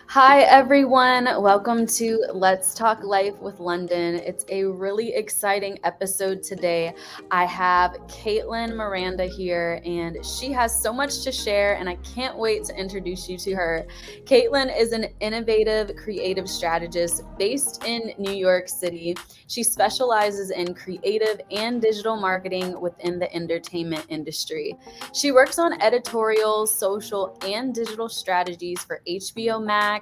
Hi, everyone. Welcome to Let's Talk Life with London. It's a really exciting episode today. I have Kaitlyn Miranda here, and she has so much to share, and I can't wait to introduce you to her. Kaitlyn is an innovative creative strategist based in New York City. She specializes in creative and digital marketing within the entertainment industry. She works on editorial, social, and digital strategies for HBO Max,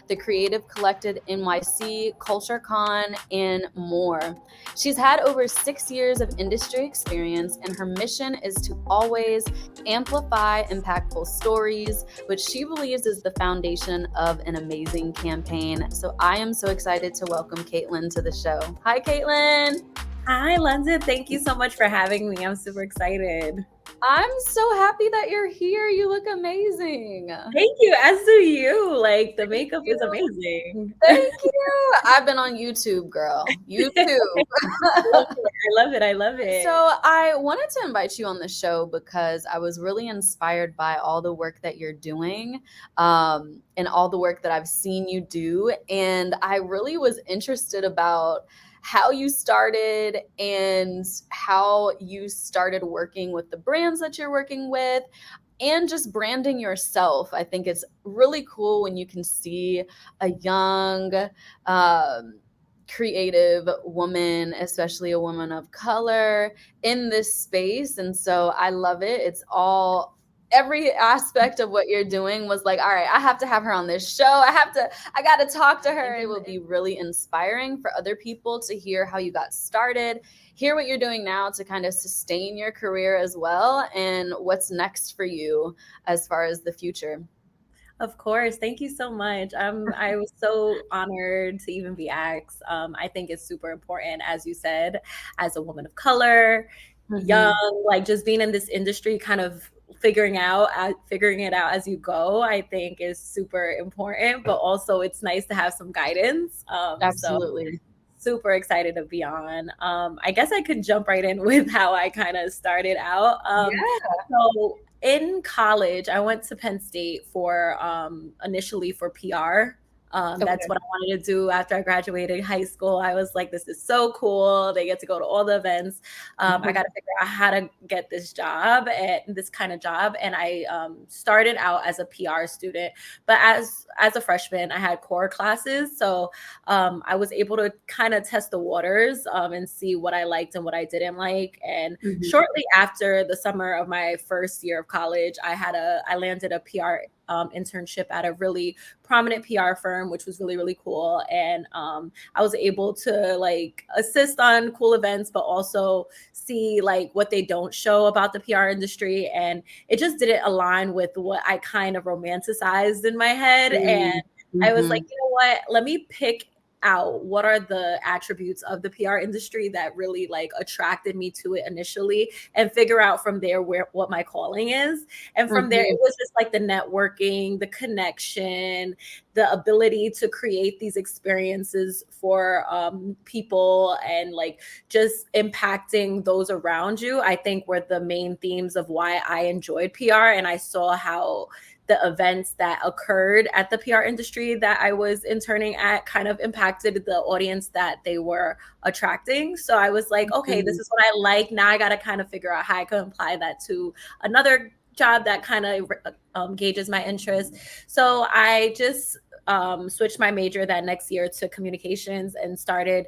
the Creative Collective NYC CultureCon, and more. She's had over 6 years of industry experience, and her mission is to always amplify impactful stories, which she believes is the foundation of an amazing campaign. So I am so excited to welcome Kaitlyn to the show. Hi, Kaitlyn. Hi, London. Thank you so much for having me. I'm super excited. I'm so happy that you're here. You look amazing. Thank you, as do you. Like, the Thank makeup is you. amazing. Thank you. I've been on YouTube, girl. YouTube. I love it. I love So it. I wanted to invite you on the show because I was really inspired by all the work that you're doing, and all the work that I've seen you do. And I really was interested about how you started and how you started working with the brands that you're working with and just branding yourself. I think it's really cool when you can see a young, um, creative woman, especially a woman of color, in this space. And so I love it. It's all every aspect of what you're doing was like, all right, I have to have her on this show. I got to talk to her. It will be really inspiring for other people to hear how you got started, hear what you're doing now to kind of sustain your career as well, and what's next for you as far as the future. Of course. Thank you so much. I was so honored to even be asked. I think it's super important, as you said, as a woman of color, Mhm. young, like just being in this industry, kind of figuring it out as you go, I think is super important. But also, it's nice to have some guidance. So Absolutely. super excited to be on. I guess I could jump right in with how I kind of started out. Yeah. So in college, I went to Penn State for initially for PR. That's Okay. what I wanted to do after I graduated high school. I was like, this is so cool. They get to go to all the events. I got to figure out how to get this job and this kind of job. And I started out as a PR student, but as a freshman, I had core classes, so I was able to kind of test the waters and see what I liked and what I didn't like. And Mhm. shortly after the summer of my first year of college, I landed a PR internship at a really prominent PR firm, which was really, really cool. And I was able to like assist on cool events, but also see like what they don't show about the PR industry. And it just didn't align with what I kind of romanticized in my head. And Mm. I was like, Mhm. you know what? Let me pick out what are the attributes of the PR industry that really like attracted me to it initially, and figure out from there where what my calling is. And from there Mhm. it was just like the networking, the connection, the ability to create these experiences for people, and like just impacting those around you, I think were the main themes of why I enjoyed PR. And I saw how the events that occurred at the PR industry that I was interning at kind of impacted the audience that they were attracting. So I was like, okay, this Mhm. is what I like. Now I got to kind of figure out how I can apply that to another job that kind of gauges my interest. So I just switched my major that next year to communications and started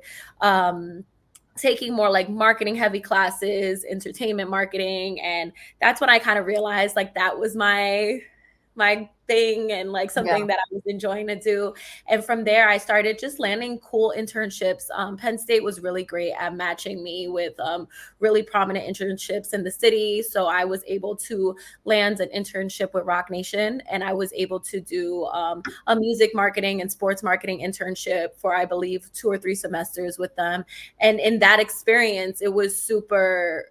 taking more like marketing heavy classes, entertainment marketing. And that's when I kind of realized like that was my thing, and like Yeah. something that I was enjoying to do. And from there, I started just landing cool internships. Penn State was really great at matching me with really prominent internships in the city. So I was able to land an internship with Rock Nation, and I was able to do a music marketing and sports marketing internship for, I believe, 2 or 3 semesters with them. And in that experience, it was super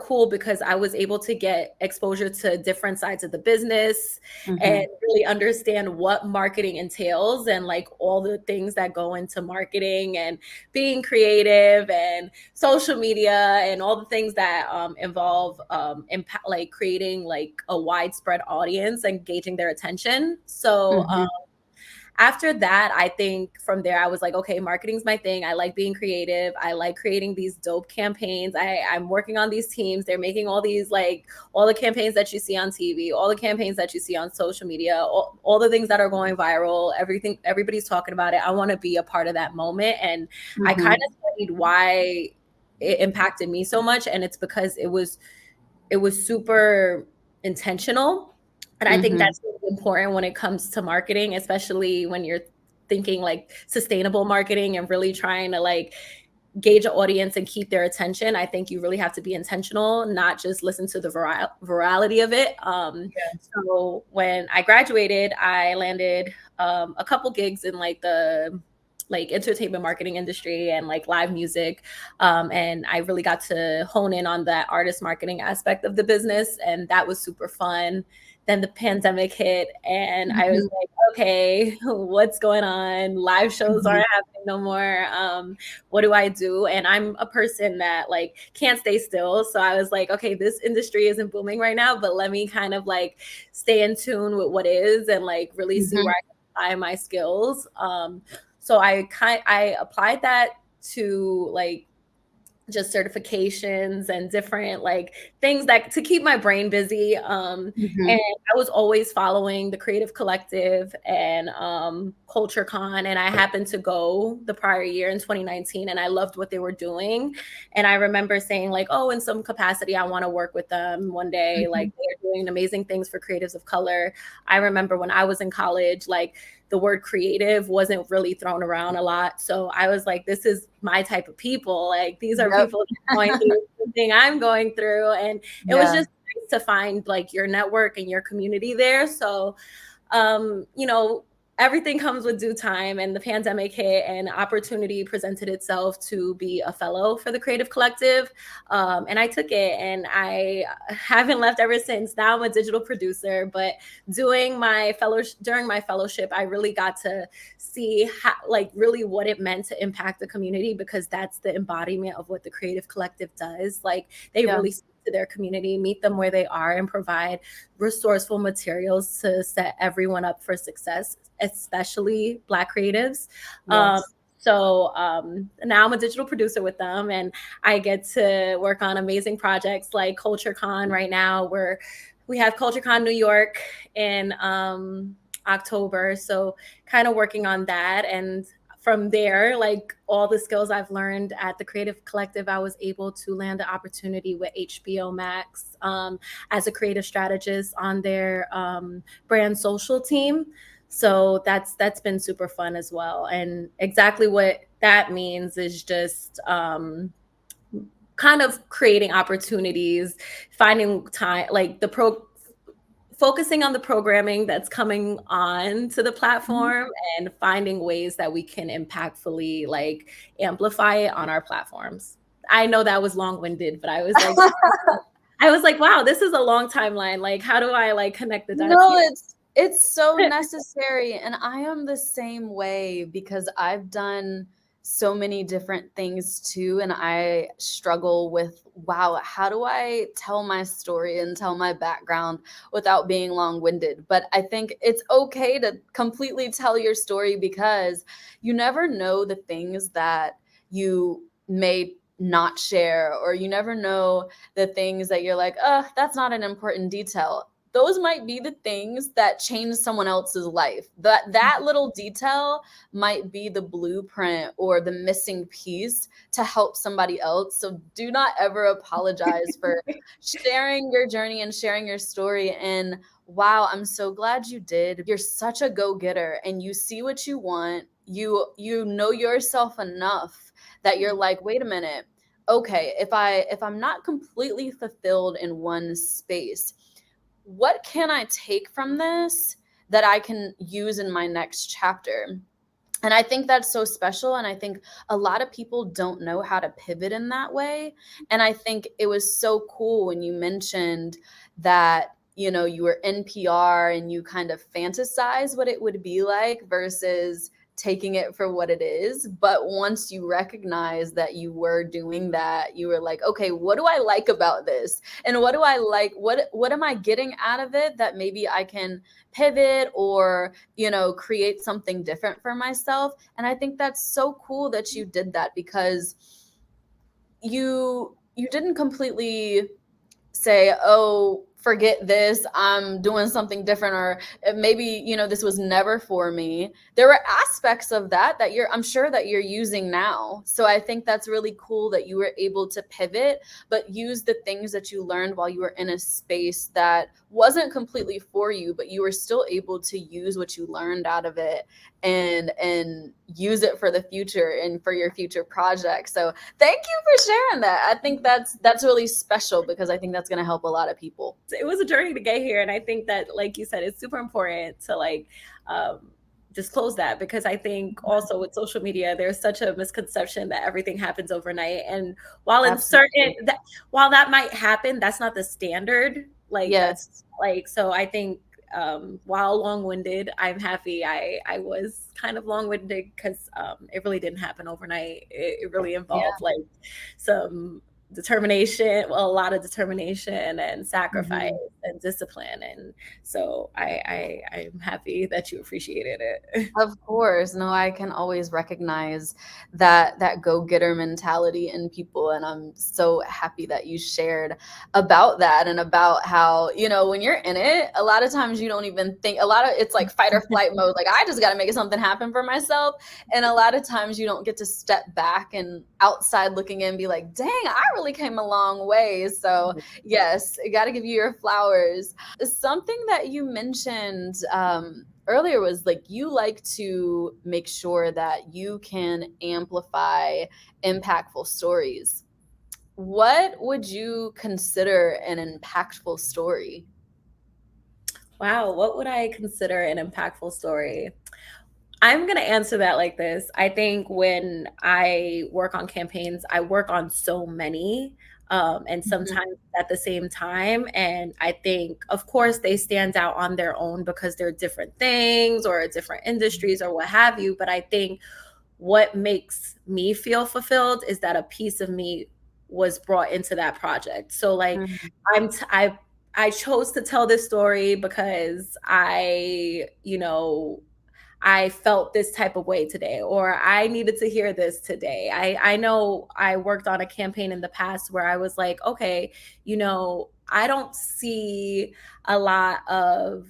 cool because I was able to get exposure to different sides of the business and Mhm. really understand what marketing entails, and like all the things that go into marketing and being creative and social media and all the things that involve impact, like creating like a widespread audience and gauging their attention. So Mhm. after that, I think from there, I was like, okay, marketing's my thing. I like being creative. I like creating these dope campaigns. I'm working on these teams. They're making all these, like, all the campaigns that you see on TV, all the campaigns that you see on social media, all the things that are going viral, everything, everybody's talking about it. I want to be a part of that moment. And I kind Mm-hmm. of studied why it impacted me so much. And it's because it was super intentional. And I think Mm-hmm. that's really important when it comes to marketing, especially when you're thinking like sustainable marketing and really trying to like gauge an audience and keep their attention. I think you really have to be intentional, not just listen to the virality of it. So when I graduated, I landed a couple gigs in like the like entertainment marketing industry and like live music. And I really got to hone in on that artist marketing aspect of the business. And that was super fun. Then the pandemic hit, and I was like, okay, what's going on? Live shows Mm-hmm. aren't happening no more. What do I do? And I'm a person that like can't stay still. So I was like, okay, this industry isn't booming right now, but let me kind of like stay in tune with what is and like really see Mm-hmm. where I can apply my skills. So I applied that to like just certifications and different like things that to keep my brain busy. And Mm-hmm. I was always following the Creative Collective and CultureCon, and I happened to go the prior year in 2019, and I loved what they were doing. And I remember saying like, oh, in some capacity I want to work with them one day. Mm-hmm. Like, they're doing amazing things for creatives of color. I remember when I was in college, like the word creative wasn't really thrown around a lot. So I was like, this is my type of people. Like, these are Yep. people going through something I'm going through. And it was Yeah. just nice to find like your network and your community there. So you know, everything comes with due time, and the pandemic hit and opportunity presented itself to be a fellow for the Creative Collective. And I took it, and I haven't left ever since. Now I'm a digital producer, but during my fellowship, I really got to see how, like, really what it meant to impact the community, because that's the embodiment of what the Creative Collective does. Like, they Yeah. really speak to their community, meet them where they are, and provide resourceful materials to set everyone up for success, especially Black creatives. Um, Yes. so now I'm a digital producer with them, and I get to work on amazing projects like CultureCon right now, where we have CultureCon New York in October. So kind of working on that. And from there, like all the skills I've learned at the Creative Collective, I was able to land an opportunity with HBO Max as a creative strategist on their brand social team. So that's been super fun as well. And exactly what that means is just kind of creating opportunities, finding time, like focusing on the programming that's coming on to the Mhm. platform and finding ways that we can impactfully like amplify it on our platforms. I know that was long-winded, but I was like, wow, this is a long timeline. Like, how do I like connect the dots No, here? it's so necessary, and I am the same way because I've done so many different things too, and I struggle with, wow, how do I tell my story and tell my background without being long-winded? But I think it's okay to completely tell your story because you never know the things that you may not share, or you never know the things that you're like, that's not an important detail. Those might be the things that change someone else's life. That little detail might be the blueprint or the missing piece to help somebody else. So do not ever apologize for sharing your journey and sharing your story. And wow, I'm so glad you did. You're such a go-getter, and you see what you want. You know yourself enough that you're like, wait a minute, okay, if I'm not completely fulfilled in one space, what can I take from this that I can use in my next chapter? And I think that's so special. And I think a lot of people don't know how to pivot in that way. And I think it was so cool when you mentioned that, you were in PR and you kind of fantasize what it would be like versus taking it for what it is. But once you recognize that you were doing that, you were like, okay, what do I like about this? And what do I like? What am I getting out of it that maybe I can pivot or, create something different for myself? And I think that's so cool that you did that, because you didn't completely say, oh, forget this, I'm doing something different, or maybe, this was never for me. There were aspects of that I'm sure that you're using now. So I think that's really cool that you were able to pivot, but use the things that you learned while you were in a space that wasn't completely for you, but you were still able to use what you learned out of it and use it for the future and for your future projects. So thank you for sharing that. I think that's really special, because I think that's going to help a lot of people. It was a journey to get here, and I think that, like you said, it's super important to disclose that, because I think also with social media there's such a misconception that everything happens overnight, and while Absolutely. while that might happen, that's not the standard. That's Yes. so I think while long-winded, I'm happy I was kind of long-winded, because it really didn't happen overnight. It really Yeah. involved some determination, well, a lot of determination and sacrifice Mhm. and discipline. And so I'm happy that you appreciated it. Of course. No, I can always recognize that go-getter mentality in people, and I'm so happy that you shared about that and about how, when you're in it, a lot of times you don't even think, it's like fight or flight mode. Like, I just got to make something happen for myself. And a lot of times you don't get to step back and outside looking in and be like, dang, I really came a long way. So yes, got to give you your flowers. Something that you mentioned earlier was like, you like to make sure that you can amplify impactful stories. What would you consider an impactful story? Wow, what would I consider an impactful story? I'm going to answer that like this. I think when I work on campaigns, I work on so many, and Mhm, sometimes at the same time. And I think, of course, they stand out on their own because they're different things or different industries or what have you. But I think what makes me feel fulfilled is that a piece of me was brought into that project. So mhm, I'm t- I chose to tell this story because I felt this type of way today, or I needed to hear this today. I know I worked on a campaign in the past where I was like, okay, I don't see a lot of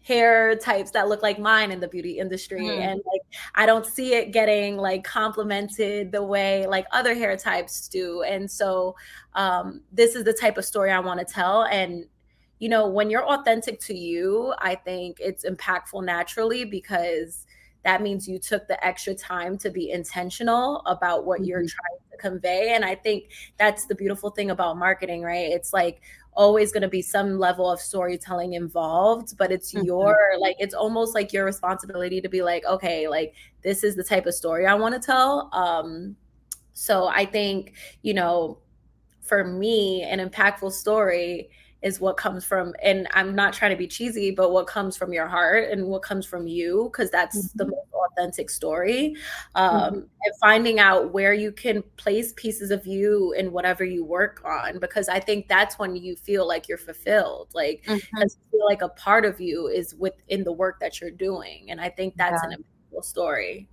hair types that look like mine in the beauty industry, mhm, and I don't see it getting complimented the way other hair types do. And so this is the type of story I want to tell. And when you're authentic to you, I think it's impactful naturally, because that means you took the extra time to be intentional about what you're mhm, trying to convey. And I think that's the beautiful thing about marketing, right? It's always going to be some level of storytelling involved, but mhm, it's almost like your responsibility to be like, okay, this is the type of story I want to tell. So I think, you know, for me, an impactful story is what comes from, and I'm not trying to be cheesy, but what comes from your heart and what comes from you, because that's the mhm, most authentic story. mhm, And finding out where you can place pieces of you in whatever you work on, because I think that's when you feel like you're fulfilled, mhm. because you feel like a part of you is within the work that you're doing. And I think that's an Yeah. impactful story.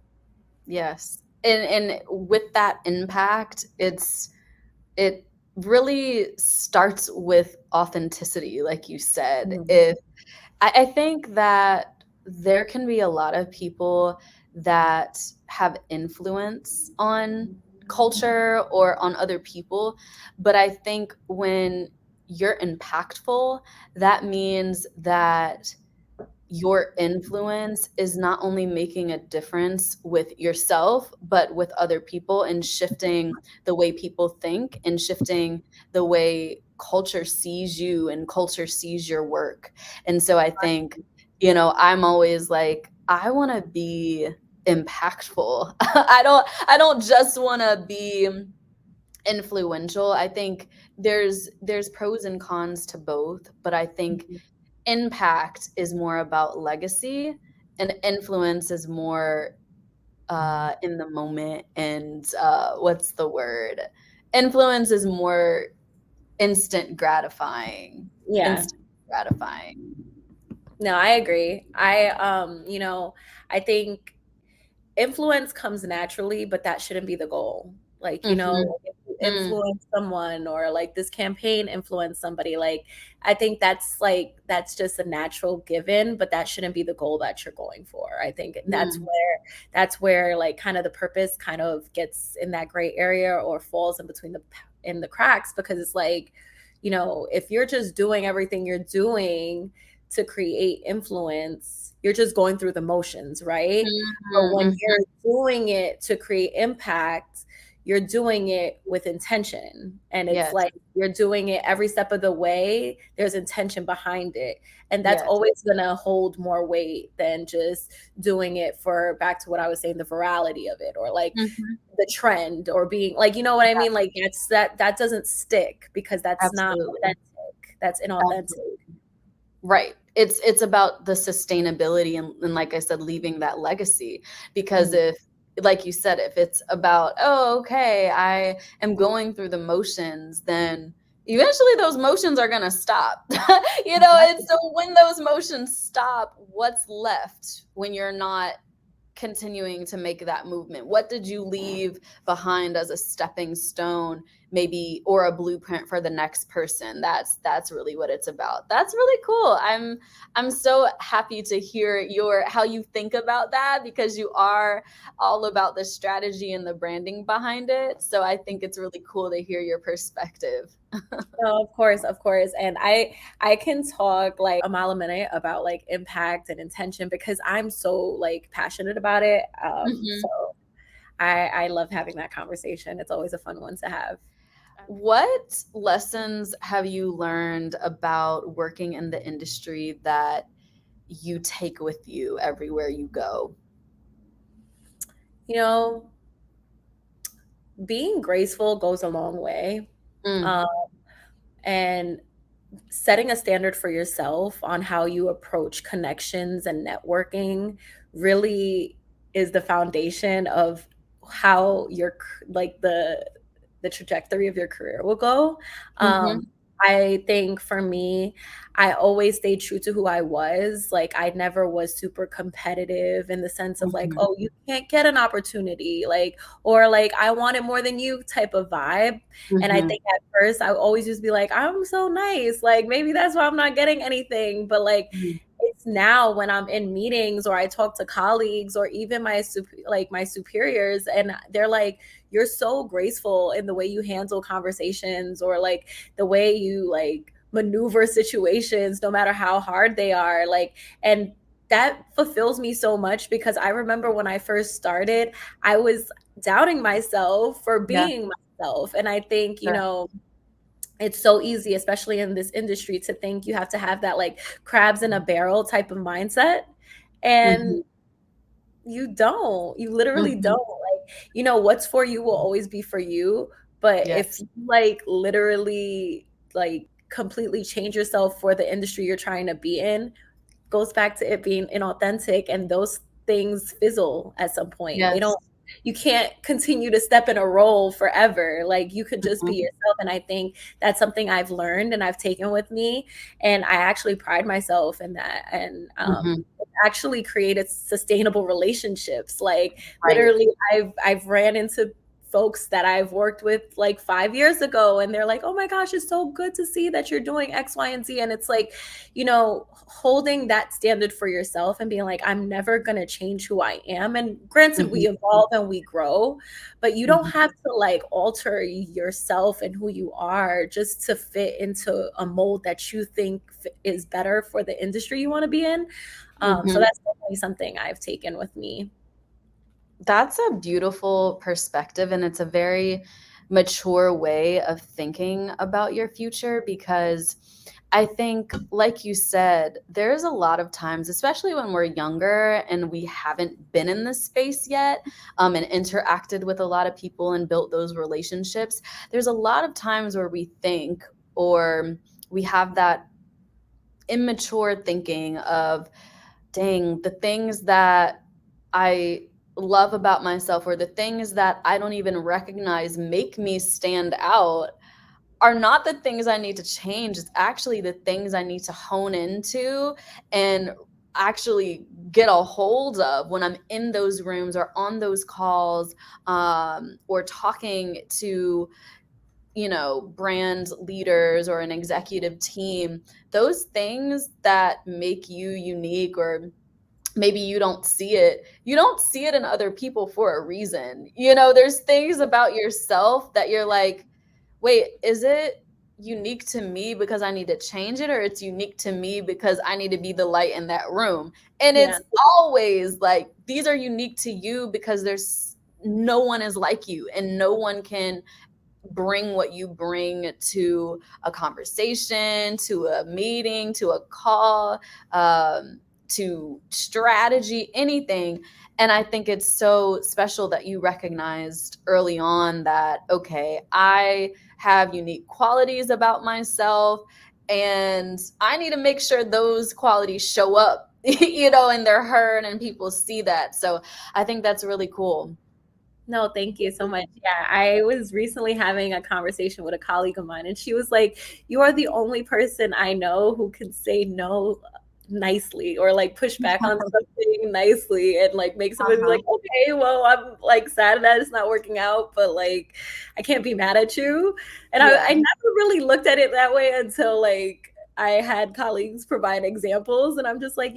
Yes. And with that impact, it really starts with authenticity, like you said. Mhm. If I think that there can be a lot of people that have influence on culture or on other people, but I think when you're impactful, that means that your influence is not only making a difference with yourself, but with other people, and shifting the way people think and shifting the way culture sees you and culture sees your work. And so I think, I'm always like, I want to be impactful. I don't just want to be influential. I think there's pros and cons to both, but I think impact is more about legacy and influence is more in the moment, and what's the word? Influence is more instant gratifying. Yeah. Instant gratifying. No, I agree. I think influence comes naturally, but that shouldn't be the goal. Like, Mhm. if you Mm. influence someone or like this campaign influence somebody, like I think that's just a natural given, but that shouldn't be the goal that you're going for. I think Mm. that's where like kind of the purpose kind of gets in that gray area or falls in between the cracks, because it's like, if you're just doing everything you're doing to create influence, you're just going through the motions, right? But Mhm, when mhm. you're doing it to create impact, you're doing it with intention. And it's Yes, like you're doing it every step of the way. There's intention behind it. And that's yes. always going to hold more weight than just doing it for, back to what I was saying, the virality of it, or like Mhm. the trend, or being like, you know what I mean? Like that doesn't stick, because that's not Absolutely. authentic. That's inauthentic. Absolutely. Right. It's about the sustainability, and like I said, leaving that legacy. Because Mhm. if, like you said, if it's about, oh, okay, I am going through the motions, then eventually those motions are gonna stop. And so when those motions stop, what's left when you're not continuing to make that movement? What did you leave behind as a stepping stone, maybe, or a blueprint for the next person? That's really what it's about. That's really cool. I'm so happy to hear your how you think about that, because you are all about the strategy and the branding behind it. So I think it's really cool to hear your perspective. Oh, of course. And I can talk like a mile a minute about like impact and intention, because I'm so like passionate about it. So Mhm. I love having that conversation. It's always a fun one to have. What lessons have you learned about working in the industry that you take with you everywhere you go? You know, being graceful goes a long way. Mm. Um, and setting a standard for yourself on how you approach connections and networking really is the foundation of how like the trajectory of your career will go. Mhm. I think for me, I always stayed true to who I was. Like I never was super competitive in the sense of like, Mhm. oh, you can't get an opportunity, like, or like I want it more than you type of vibe. And I Mhm. think at first I always just be like, I'm so nice. Like maybe that's why I'm not getting anything. But like Mhm. it's now when I'm in meetings or I talk to colleagues or even my superiors, and they're like, you're so graceful in the way you handle conversations, or like the way you like maneuver situations no matter how hard they are, like, and that fulfills me so much, because I remember when I first started, I was doubting myself for Yeah, being myself. And I think, sure. it's so easy, especially in this industry, to think you have to have that like crabs in a barrel type of mindset. And Mhm. you literally Mhm. don't. Like, what's for you will always be for you. But if Yes. you like literally like completely change yourself for the industry you're trying to be in, goes back to it being inauthentic, and those things fizzle at some point. They don't Yes. You can't continue to step in a role forever. Like you could just be Mhm. yourself. And I think that's something I've learned and I've taken with me. And I actually pride myself in that. And Mhm. actually created sustainable relationships. Like Right. literally I've ran into folks that I've worked with like 5 years ago, and they're like, oh my gosh, it's so good to see that you're doing X, Y, and Z. And it's like, holding that standard for yourself and being like, I'm never going to change who I am. And granted, we Mhm. evolve and we grow, but you don't Mhm. have to like alter yourself and who you are just to fit into a mold that you think is better for the industry you want to be in. So Mhm. that's definitely something I've taken with me. That's a beautiful perspective, and it's a very mature way of thinking about your future, because I think, like you said, there's a lot of times, especially when we're younger and we haven't been in this space yet, and interacted with a lot of people and built those relationships. There's a lot of times where we think, or we have that immature thinking of, dang, the things that I love about myself, or the things that I don't even recognize make me stand out, are not the things I need to change. It's actually the things I need to hone into and actually get a hold of when I'm in those rooms or on those calls, or talking to, brand leaders or an executive team. Those things that make you unique, or maybe you don't see it in other people for a reason. There's things about yourself that you're like, wait, is it unique to me because I need to change it, or it's unique to me because I need to be the light in that room? And Yeah. it's always like, these are unique to you because there's no one is like you, and no one can bring what you bring to a conversation, to a meeting, to a call, to strategy, anything. And I think it's so special that you recognized early on that, okay, I have unique qualities about myself, and I need to make sure those qualities show up, and they're heard and people see that. So I think that's really cool. No, thank you so much. Yeah, I was recently having a conversation with a colleague of mine, and she was like, "You are the only person I know who can say no nicely, or like push back on something nicely, and like make somebody be Uh-huh. like, okay, well, I'm like sad that it's not working out, but like I can't be mad at you." And I Yeah. never really looked at it that way until like I had colleagues provide examples, and I'm just like,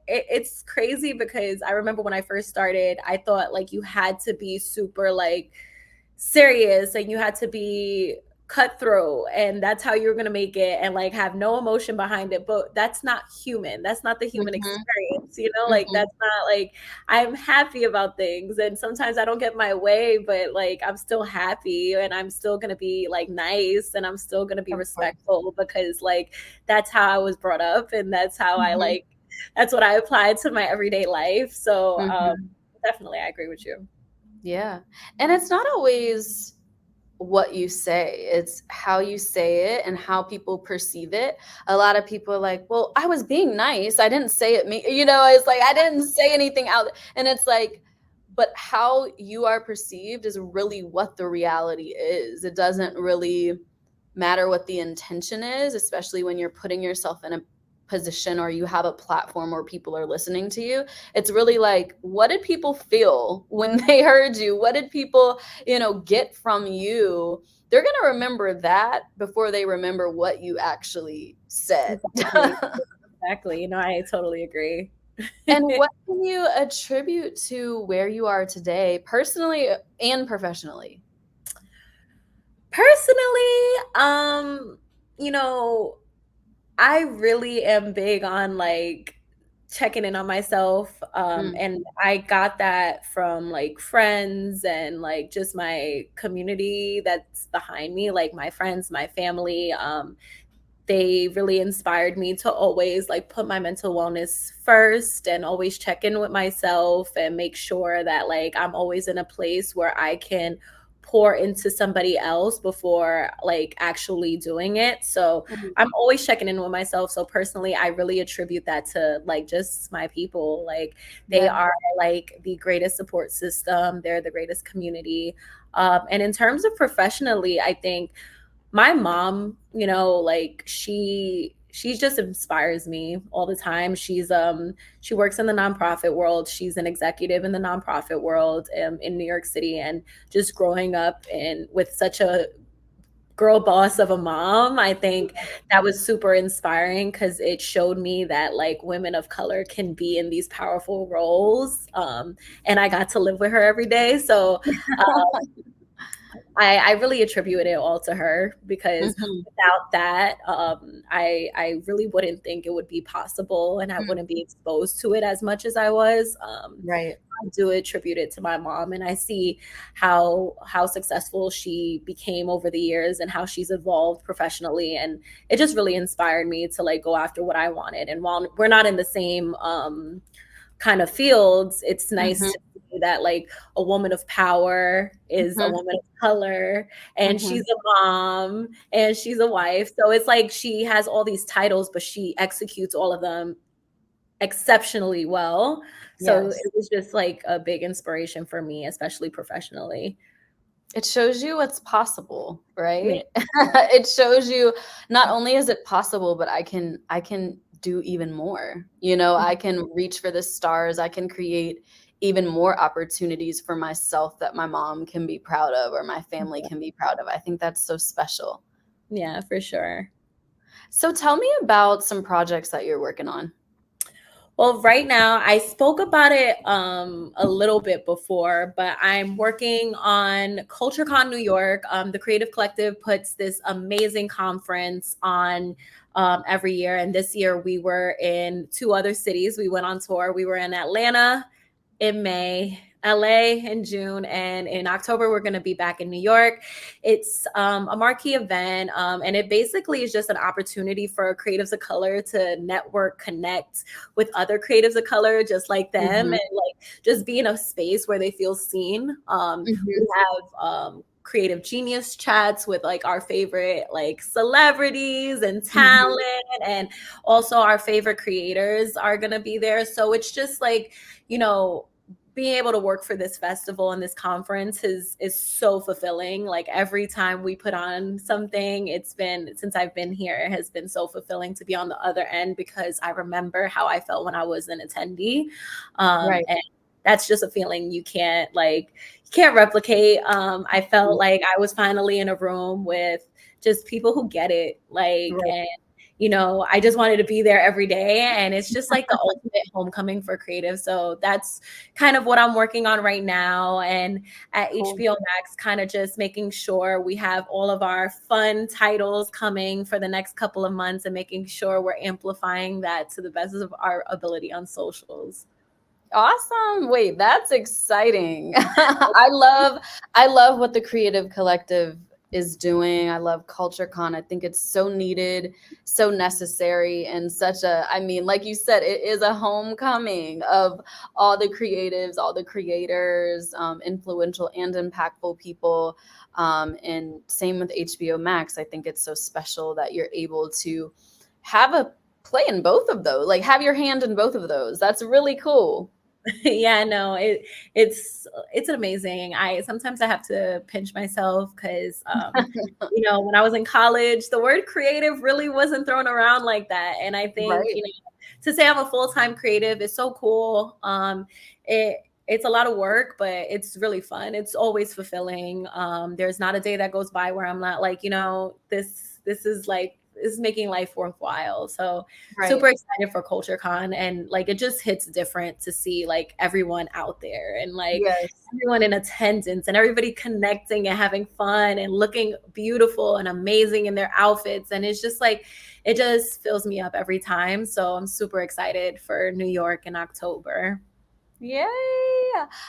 it's crazy because I remember when I first started, I thought like you had to be super like serious, and you had to be cutthroat, and that's how you're going to make it, and like have no emotion behind it. But that's not human. That's not the human Mhm. experience, like Mhm. that's not like I'm happy about things, and sometimes I don't get my way, but like I'm still happy, and I'm still going to be like nice, and I'm still going to be Of course. respectful, because like that's how I was brought up, and that's how I Mhm. like that's what I applied to my everyday life. So Mhm. definitely I agree with you. Yeah. And it's not always what you say, it's how you say it and how people perceive it. A lot of people are like, well, I was being nice, I didn't say it me, it's like, I didn't say anything out. And it's like, but how you are perceived is really what the reality is. It doesn't really matter what the intention is, especially when you're putting yourself in a position or you have a platform where people are listening to you. It's really like, what did people feel when they heard you? What did people, get from you? They're going to remember that before they remember what you actually said. Exactly. Exactly. I totally agree. And what can you attribute to where you are today, personally and professionally? Personally, you know, I really am big on like checking in on myself. Mm. And I got that from like friends and like just my community that's behind me, like my friends, my family. They really inspired me to always like put my mental wellness first, and always check in with myself, and make sure that like I'm always in a place where I can pour into somebody else before like actually doing it. So Mhm. I'm always checking in with myself. So personally, I really attribute that to like just my people. Like they Yeah. are like the greatest support system, they're the greatest community. And in terms of professionally, I think my mom, like she just inspires me all the time. She works in the nonprofit world. She's an executive in the nonprofit world, in New York City, and just growing up and with such a girl boss of a mom, I think that was super inspiring, because it showed me that like women of color can be in these powerful roles. And I got to live with her every day. So I really attribute it all to her, because Mhm. without that, I really wouldn't think it would be possible, and I Mm. wouldn't be exposed to it as much as I was. Right. I do attribute it to my mom, and I see how successful she became over the years, and how she's evolved professionally, and it just really inspired me to like go after what I wanted. And while we're not in the same kind of fields, it's nice Mhm. to see that like a woman of power is a Mhm. woman of color, and she's Mhm. a mom, and she's a wife. So it's like she has all these titles, but she executes all of them exceptionally well. So Yes. it was just like a big inspiration for me, especially professionally. It shows you what's possible, Yeah. right? It shows you not only is it possible, but I can do even more. You know, I can reach for the stars. I can create even more opportunities for myself that my mom can be proud of or my family can be proud of. I think that's so special. Yeah, for sure. So tell me about some projects that you're working on. Well, right now I spoke about it a little bit before, but I'm working on CultureCon New York. The Creative Collective puts this amazing conference on every year, and this year we were in two other cities. We went on tour. We were in Atlanta in May, LA in June, and in October we're going to be back in New York. It's a marquee event, and it basically is just an opportunity for creatives of color to network, connect with other creatives of color just like them, Mhm, and like just be in a space where they feel seen. We mhm, have creative genius chats with like our favorite like celebrities and mhm. talent, and also our favorite creators are going to be there. So it's just like, you know, being able to work for this festival and this conference is so fulfilling. Like every time we put on something, it's been, since I've been here, it has been so fulfilling to be on the other end, because I remember how I felt when I was an attendee. Right. And that's just a feeling you can't replicate. I felt like I was finally in a room with just people who get it, like, Right. and I just wanted to be there every day. And it's just like the ultimate homecoming for creative. So that's kind of what I'm working on right now. And at Cool. HBO Max, kind of just making sure we have all of our fun titles coming for the next couple of months, and making sure we're amplifying that to the best of our ability on socials. Awesome. Wait, that's exciting. I love what the Creative Collective is doing. I love CultureCon. I think it's so needed, so necessary, and such a, I mean, like you said, it is a homecoming of all the creatives, all the creators, influential and impactful people. And same with HBO Max. I think it's so special that you're able to have a play in both of those, like have your hand in both of those. That's really cool. Yeah, no, it's amazing. I sometimes I have to pinch myself because when I was in college, the word creative really wasn't thrown around like that. And I think, Right. to say I'm a full-time creative is so cool. It's a lot of work, but it's really fun. It's always fulfilling. There's not a day that goes by where I'm not like, this is like, is making life worthwhile. So Right. super excited for CultureCon, and like it just hits different to see like everyone out there, and like Yes. everyone in attendance, and everybody connecting and having fun and looking beautiful and amazing in their outfits. And it's just like, it just fills me up every time. So I'm super excited for New York in October. Yay.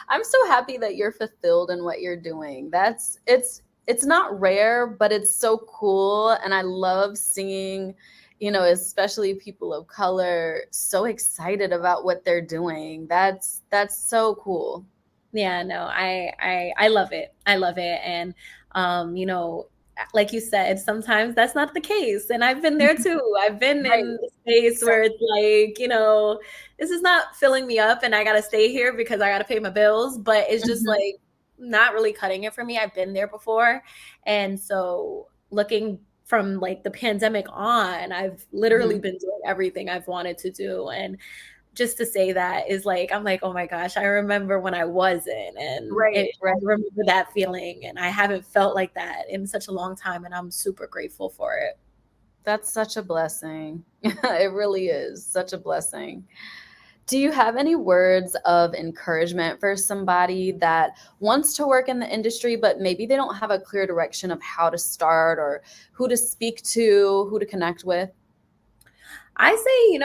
I'm so happy that you're fulfilled in what you're doing. It's not rare, but it's so cool. And I love seeing, especially people of color so excited about what they're doing. That's so cool. Yeah, no, I love it. I love it. And like you said, sometimes that's not the case. And I've been there too. I've been Right. in the space So where it's like, this is not filling me up and I gotta stay here because I gotta pay my bills, but it's just mhm, like not really cutting it for me. I've been there before. And so looking from like the pandemic on, I've literally mhm. been doing everything I've wanted to do. And just to say that is like, I'm like, oh my gosh, I remember when I wasn't, and Right, I right. remember that feeling, and I haven't felt like that in such a long time, and I'm super grateful for it. That's such a blessing. It really is such a blessing. Do you have any words of encouragement for somebody that wants to work in the industry, but maybe they don't have a clear direction of how to start or who to speak to, who to connect with? I say,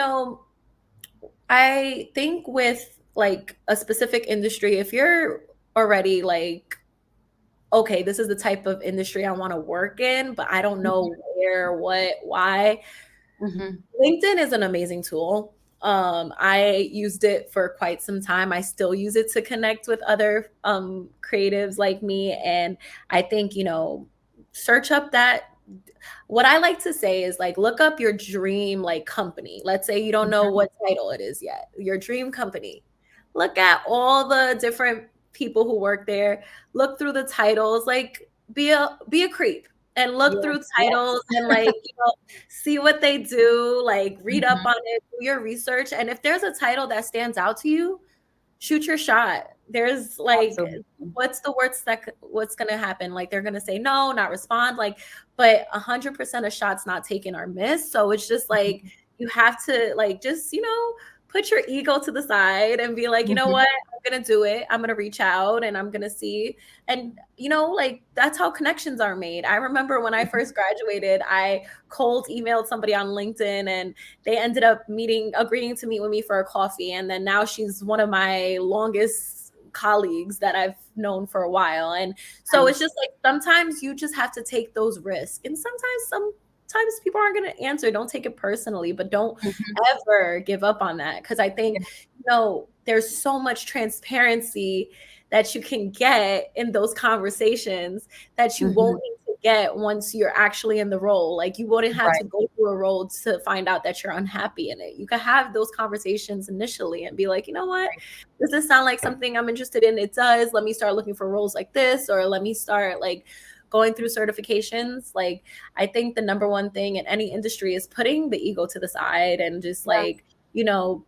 I think with like a specific industry, if you're already like, okay, this is the type of industry I want to work in, but I don't Mhm, know where, what, why, mhm, LinkedIn is an amazing tool. I used it for quite some time. I still use it to connect with other creatives like me. And I think, search up what I like to say is like, look up your dream like company. Let's say you don't know what title it is yet, your dream company. Look at all the different people who work there. Look through the titles, like be a creep and look through Yes, titles yes. and like, see what they do, like read up Mhm. on it, do your research. And if there's a title that stands out to you, shoot your shot. There's like, Absolutely. what's the worst that what's gonna happen? Like they're gonna say no, not respond. Like, but 100% of shots not taken are missed. So it's just like Mhm. you have to like just put your ego to the side and be like, you know Mhm. what, I'm gonna do it. I'm gonna reach out and I'm gonna see. And like that's how connections are made. I remember when I first graduated, I cold emailed somebody on LinkedIn and they ended up agreeing to meet with me for a coffee. And then now she's one of my longest colleagues that I've known for a while. And so it's Nice. just like sometimes you just have to take those risks. And sometimes people aren't going to answer. Don't take it personally, but don't Mhm. ever give up on that. Cause I think, there's so much transparency that you can get in those conversations that you Mhm. won't need to get once you're actually in the role. Like you wouldn't have Right. to go through a role to find out that you're unhappy in it. You can have those conversations initially and be like, you know what? Does this sound like something I'm interested in? It does. Let me start looking for roles like this, or let me start like going through certifications. Like I think the number one thing in any industry is putting the ego to the side and just Yeah. like,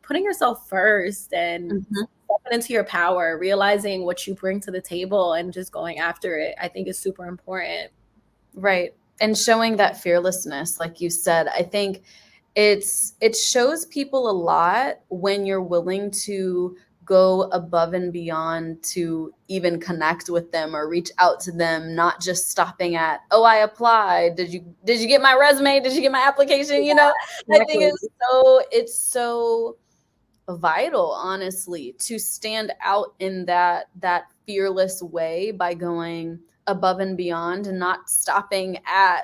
putting yourself first and Mhm. stepping into your power, realizing what you bring to the table and just going after it, I think is super important. Right. And showing that fearlessness, like you said, I think it shows people a lot when you're willing to go above and beyond to even connect with them or reach out to them, not just stopping at, oh, I applied. Did you get my resume? Did you get my application? I think Exactly. it's so vital, honestly, to stand out in that fearless way by going above and beyond and not stopping at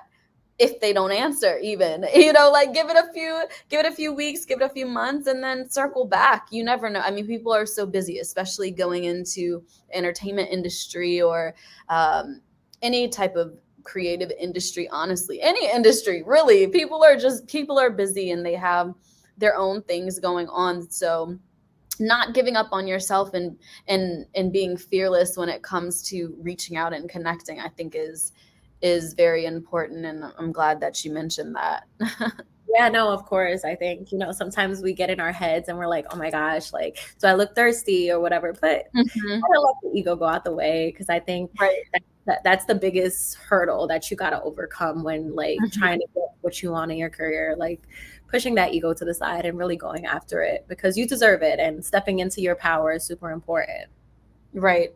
if they don't answer even. Like give it a few weeks, give it a few months, and then circle back. You never know. I mean, people are so busy, especially going into entertainment industry or any type of creative industry. Honestly, any industry, really, people are busy and they have their own things going on. So not giving up on yourself and being fearless when it comes to reaching out and connecting, I think is very important, and I'm glad that you mentioned that. Yeah, no, of course. I think, sometimes we get in our heads and we're like, oh my gosh, like, do I look thirsty or whatever? But Mhm. I don't let the ego go out the way because I think Right. that's the biggest hurdle that you got to overcome when like Mhm. trying to get what you want in your career, like pushing that ego to the side and really going after it because you deserve it and stepping into your power is super important. Right.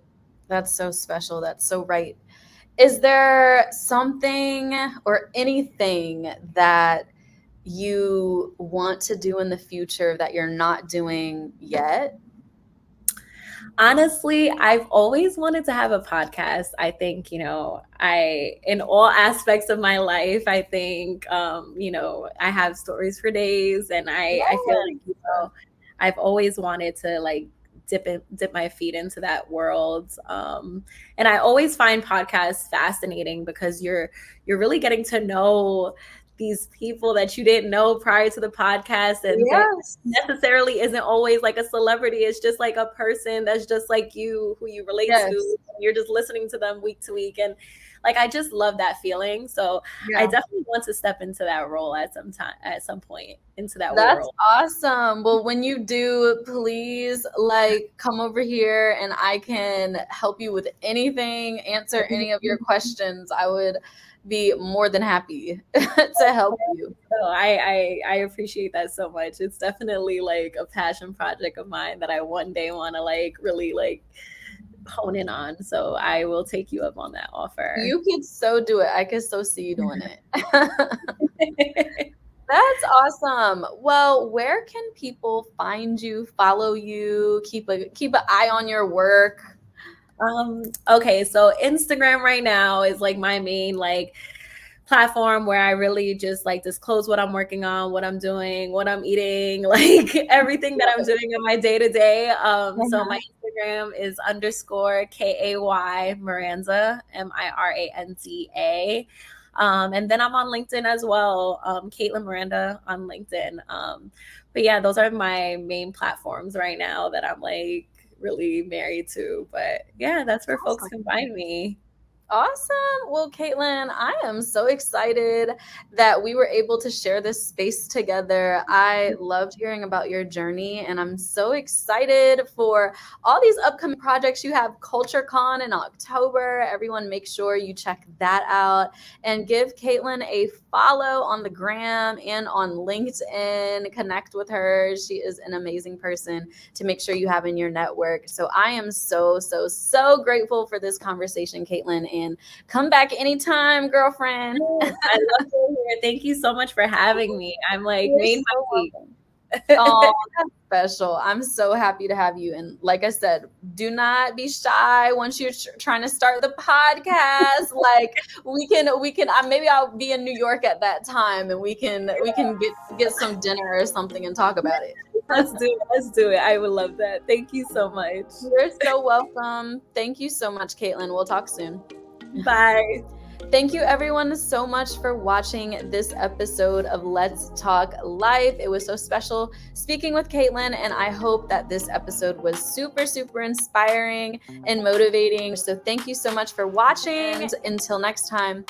That's so special. That's so right. Is there something or anything that you want to do in the future that you're not doing yet? Honestly, I've always wanted to have a podcast. I think, in all aspects of my life, I think, I have stories for days and I feel like, Yes. I've always wanted to like dip my feet into that world. And I always find podcasts fascinating because you're really getting to know these people that you didn't know prior to the podcast and that Yes. necessarily isn't always like a celebrity. It's just like a person that's just like you, who you relate Yes. to. You're just listening to them week to week. And like, I just love that feeling. So I Yeah. definitely want to step into that role at some point into that That's world. awesome. Well, when you do, please like come over here and I can help you with anything, answer any of your questions. I would be more than happy to help you. So I appreciate that so much. It's definitely like a passion project of mine that I one day want to like really like hone in on. So I will take you up on that offer. You could so do it. I could so see you doing it. That's awesome. Well, where can people find you, follow you, keep an eye on your work? Okay, so Instagram right now is like my main like platform where I really just like disclose what I'm working on, what I'm doing, what I'm eating, like everything that I'm doing in my day to day. So my Uh-huh. Instagram is _KAY Miranda, Miranda. And then I'm on LinkedIn as well, Kaitlyn Miranda on LinkedIn. But yeah, those are my main platforms right now that I'm like really married to. But yeah, that's where folks can find me. Awesome. Well, Kaitlyn, I am so excited that we were able to share this space together. I loved hearing about your journey, and I'm so excited for all these upcoming projects. You have CultureCon in October. Everyone, make sure you check that out and give Kaitlyn a follow on the gram and on LinkedIn. Connect with her. She is an amazing person to make sure you have in your network. So I am so, so, so grateful for this conversation, Kaitlyn. And come back anytime, girlfriend. I love being here. Thank you so much for having me. I'm like made my week. Oh, that's special. I'm so happy to have you. And like I said, do not be shy once you're trying to start the podcast. Like we can, maybe I'll be in New York at that time and we can get some dinner or something and talk about it. Let's do it. Let's do it. I would love that. Thank you so much. You're so welcome. Thank you so much, Kaitlyn. We'll talk soon. Bye. Thank you everyone so much for watching this episode of Let's Talk Life. It was so special speaking with Kaitlyn, and I hope that this episode was super, super inspiring and motivating. So thank you so much for watching. And until next time,